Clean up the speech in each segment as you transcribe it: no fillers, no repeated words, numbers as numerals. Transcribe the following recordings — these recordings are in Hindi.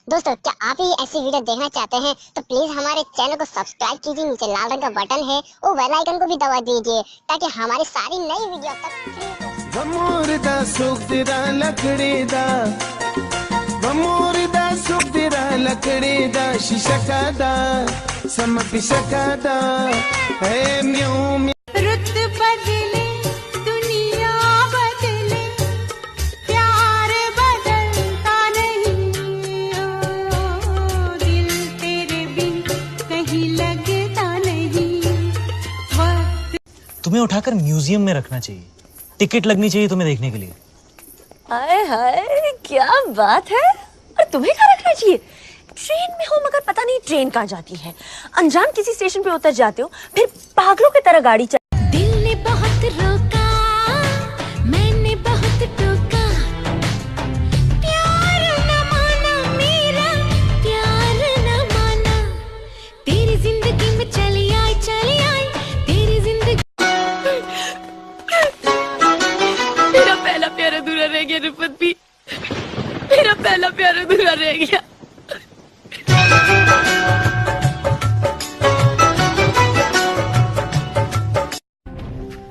दोस्तों क्या आप भी ऐसी वीडियो देखना चाहते हैं तो प्लीज हमारे चैनल को सब्सक्राइब कीजिए। नीचे लाल रंग का बटन है वो बेल आइकन को भी दबा दीजिए ताकि हमारी सारी नई वीडियो तक फ्री हो। रुत बदले दुनिया बदले प्यार बदलता नहीं, दिल तेरे बिन कहीं लगता नहीं। तुम्हें उठाकर म्यूजियम में रखना चाहिए, टिकट लगनी चाहिए तुम्हें देखने के लिए। हाय हाय क्या बात है। और तुम्हें कहाँ रखना चाहिए? ट्रेन में हो मगर पता नहीं ट्रेन कहाँ जाती है। अनजान किसी स्टेशन पे उतर जाते हो, फिर पागलों की तरह गाड़ी चल। दिल ने बहुत रोका, मैंने बहुत टोका, प्यार न माना मेरा, प्यार न माना। तेरी जिंदगी में चली आई तेरी जिंदगी। मेरा पहला प्यार अधूरा रह गया रिफत भी, मेरा पहला प्यार अधूरा रह गया।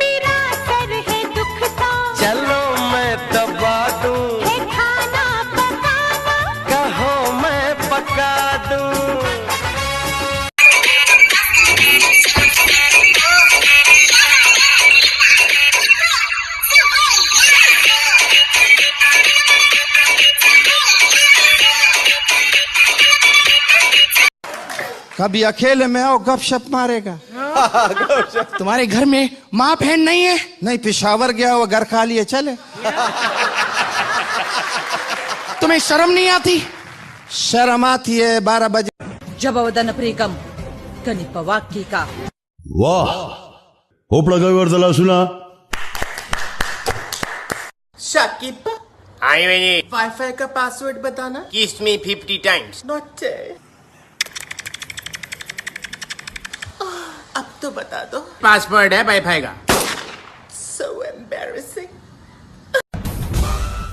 मेरा सर है दुखता, चलो मैं दबा दूं, है खाना पकाना, कहो मैं पका दूं। कभी अकेले में आओ गपशप मारेगा। तुम्हारे घर में माँ बहन नहीं है? नहीं, पेशावर गया वो घर खा लिए चले। तुम्हें शर्म नहीं आती? शर्म आती है 12 बजे जबवदन प्रीकम कनिपवाक्की का वाह होपड़ा गई वर्दला सुना शाकिब आई मैंने वाईफाई का पासवर्ड बताना। किस में 50 टाइम्स। नॉट अब तो बता दो। पासवर्ड है वाईफाई का। So embarrassing.